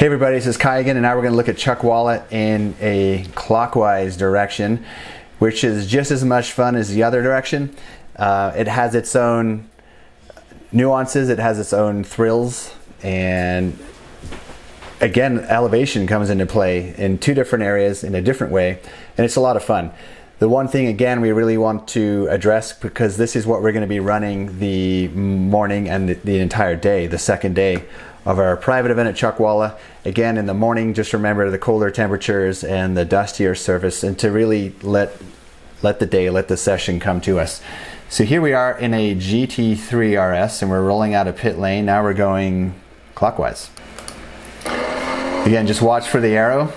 Hey everybody, this is Kai again, and now we're going to look at Chuckwalla in a clockwise direction, which is just as much fun as the other direction. It has its own nuances, it has its own thrills, and again, elevation comes into play in two different areas in a different way, and it's a lot of fun. The one thing, again, we really want to address, because this is what we're going to be running the morning and the entire day, the second day of our private event at Chuckwalla. Again, in the morning, just remember the colder temperatures and the dustier surface, and to really let the session come to us. So here we are in a GT3 RS, and we're rolling out a pit lane. Now we're going clockwise. Again, just watch for the arrow.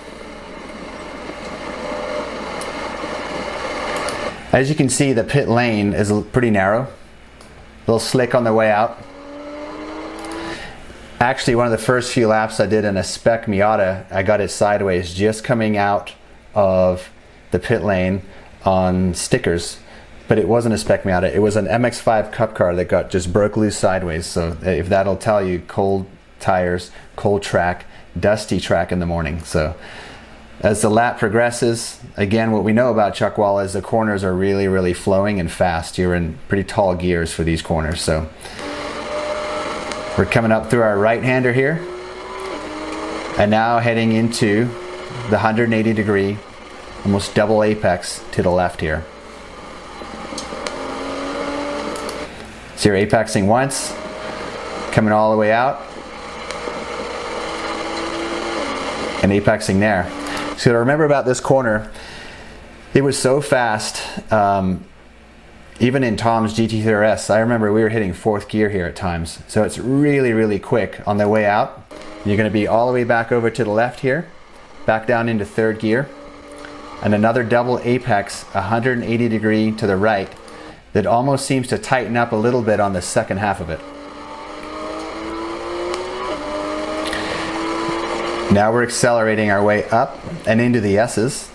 As you can see, the pit lane is pretty narrow, a little slick on the way out. Actually, one of the first few laps I did in a spec Miata, I got it sideways just coming out of the pit lane on stickers, but it wasn't a spec Miata. It was an MX-5 Cup car that just broke loose sideways. So if that'll tell you, cold tires, cold track, dusty track in the morning. So as the lap progresses, again, what we know about Chuckwalla is the corners are really, really flowing and fast. You're in pretty tall gears for these corners. So we're coming up through our right-hander here, and now heading into the 180 degree, almost double apex to the left here. So you're apexing once, coming all the way out, and apexing there. So to remember about this corner, it was so fast. Even in Tom's GT3 RS, I remember we were hitting fourth gear here at times. So it's really, really quick on the way out. You're going to be all the way back over to the left here, back down into third gear, and another double apex 180 degree to the right that almost seems to tighten up a little bit on the second half of it. Now we're accelerating our way up and into the S's,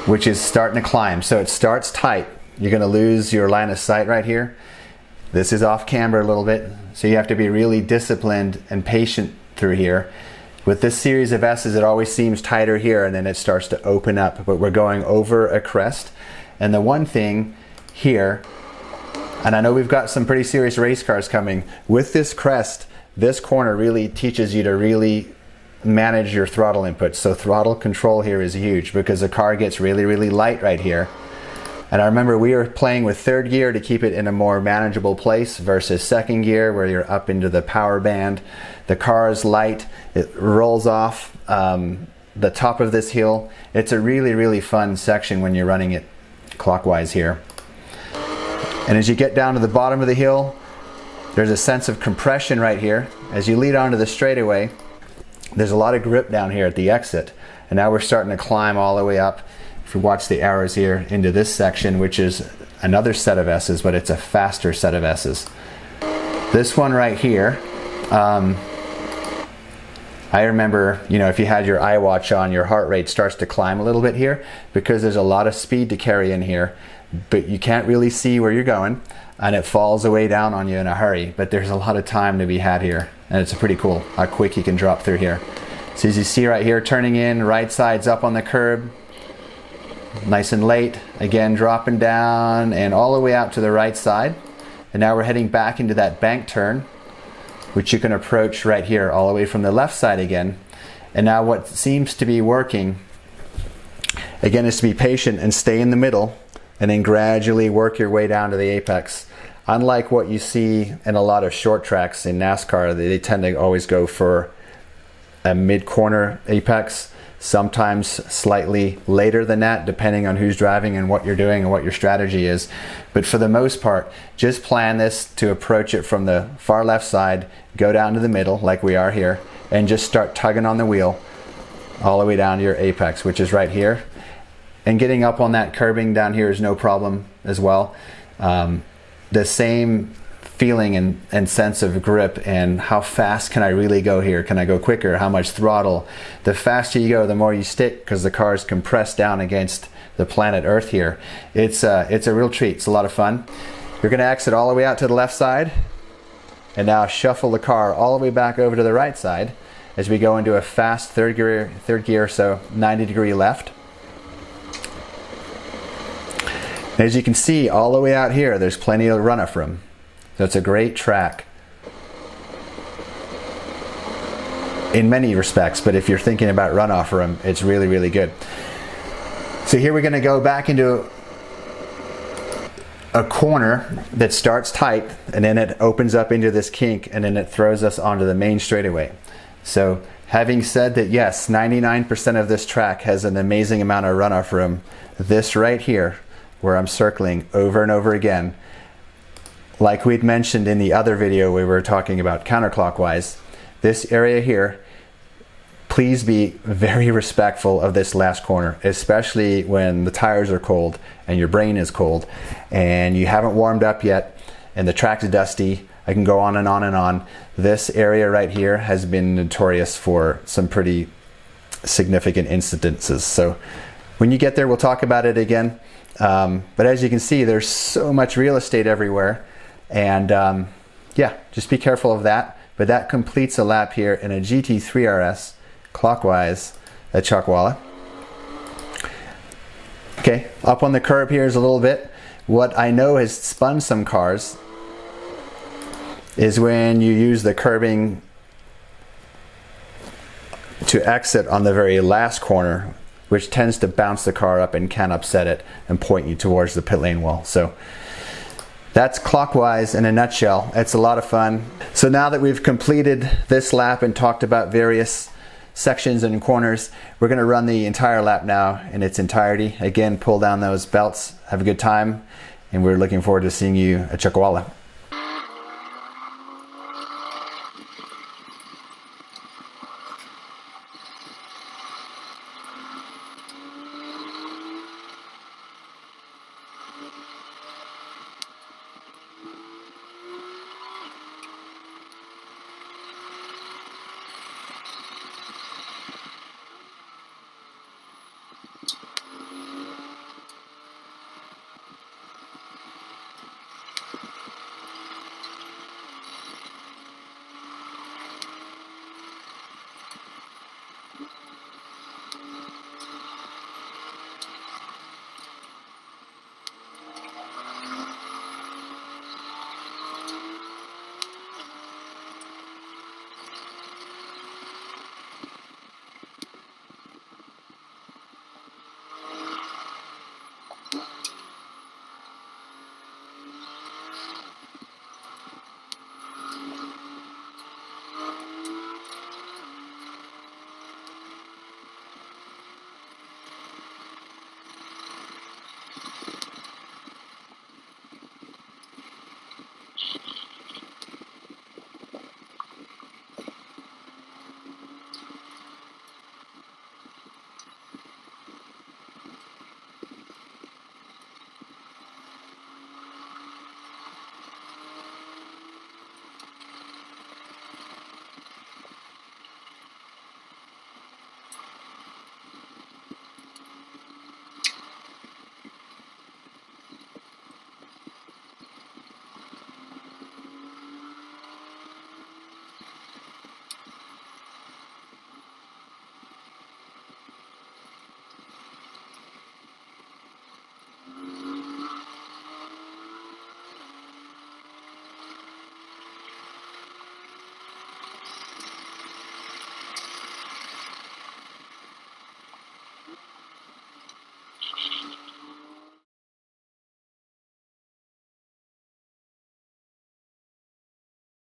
which is starting to climb. So it starts tight. You're going to lose your line of sight right here. This is off camber a little bit, so you have to be really disciplined and patient through here. With this series of S's, it always seems tighter here, and then it starts to open up, but we're going over a crest. And the one thing here, and I know we've got some pretty serious race cars coming, with this crest, this corner really teaches you to really manage your throttle input. So throttle control here is huge, because the car gets really, really light right here. And I remember we were playing with third gear to keep it in a more manageable place versus second gear, where you're up into the power band. The car is light, it rolls off the top of this hill. It's a really, really fun section when you're running it clockwise here. And as you get down to the bottom of the hill, there's a sense of compression right here. As you lead onto the straightaway, there's a lot of grip down here at the exit, and now we're starting to climb all the way up. If you watch the arrows here into this section, which is another set of S's, but it's a faster set of S's. This one right here, I remember, if you had your iWatch on, your heart rate starts to climb a little bit here, because there's a lot of speed to carry in here, but you can't really see where you're going, and it falls away down on you in a hurry. But there's a lot of time to be had here, and it's pretty cool how quick you can drop through here. So as you see right here, turning in, right side's up on the curb, nice and late, again dropping down and all the way out to the right side. And now we're heading back into that bank turn, which you can approach right here all the way from the left side again. And now what seems to be working, again, is to be patient and stay in the middle, and then gradually work your way down to the apex. Unlike what you see in a lot of short tracks in NASCAR, they tend to always go for a mid-corner apex, sometimes slightly later than that, depending on who's driving and what you're doing and what your strategy is. But for the most part, just plan this to approach it from the far left side, go down to the middle like we are here, and just start tugging on the wheel all the way down to your apex, which is right here. And getting up on that curbing down here is no problem as well. The same feeling and sense of grip, and how fast can I really go here? Can I go quicker? How much throttle? The faster you go, the more you stick, because the car is compressed down against the planet Earth here. It's a real treat. It's a lot of fun. You're going to exit all the way out to the left side, and now shuffle the car all the way back over to the right side as we go into a fast third gear, so 90-degree left. As you can see, all the way out here, there's plenty of runoff room. So it's a great track in many respects, but if you're thinking about runoff room, it's really, really good. So here we're going to go back into a corner that starts tight, and then it opens up into this kink, and then it throws us onto the main straightaway. So having said that, yes, 99% of this track has an amazing amount of runoff room, this right here, where I'm circling over and over again, like we'd mentioned in the other video we were talking about counterclockwise, this area here, please be very respectful of this last corner, especially when the tires are cold and your brain is cold and you haven't warmed up yet and the track's dusty. I can go on and on and on. This area right here has been notorious for some pretty significant incidences. So when you get there, we'll talk about it again. But as you can see, there's so much real estate everywhere, and yeah, just be careful of that. But that completes a lap here in a GT3 RS clockwise at Chuckwalla. Okay, up on the curb here is a little bit. What I know has spun some cars is when you use the curbing to exit on the very last corner, which tends to bounce the car up and can upset it and point you towards the pit lane wall. So that's clockwise in a nutshell. It's a lot of fun. So now that we've completed this lap and talked about various sections and corners, we're going to run the entire lap now in its entirety. Again, pull down those belts, have a good time, and we're looking forward to seeing you at Chuckwalla.